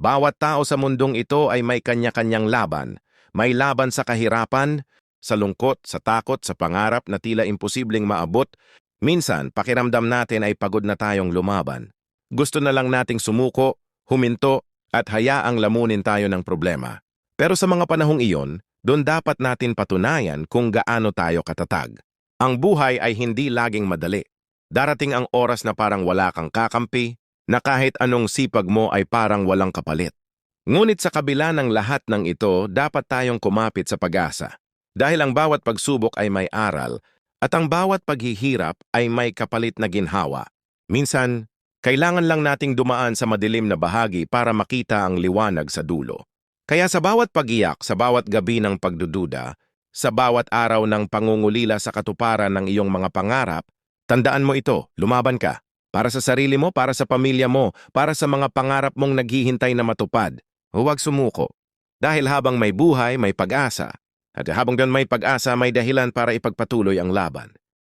Bawat tao sa mundong ito ay may kanya-kanyang laban. May laban sa kahirapan, sa lungkot, sa takot, sa pangarap na tila imposibleng maabot. Minsan, pakiramdam natin ay pagod na tayong lumaban. Gusto na lang nating sumuko, huminto, at hayaang lamunin tayo ng problema. Pero sa mga panahong iyon, doon dapat natin patunayan kung gaano tayo katatag. Ang buhay ay hindi laging madali. Darating ang oras na parang wala kang kakampi, na kahit anong sipag mo ay parang walang kapalit. Ngunit sa kabila ng lahat ng ito, dapat tayong kumapit sa pag-asa. Dahil ang bawat pagsubok ay may aral, at ang bawat paghihirap ay may kapalit na ginhawa. Minsan, kailangan lang nating dumaan sa madilim na bahagi para makita ang liwanag sa dulo. Kaya sa bawat pag-iyak, sa bawat gabi ng pagdududa, sa bawat araw ng pangungulila sa katuparan ng iyong mga pangarap, tandaan mo ito, lumaban ka. Para sa sarili mo, para sa pamilya mo, para sa mga pangarap mong naghihintay na matupad. Huwag sumuko. Dahil habang may buhay, may pag-asa. At habang doon may pag-asa, may dahilan para ipagpatuloy ang laban.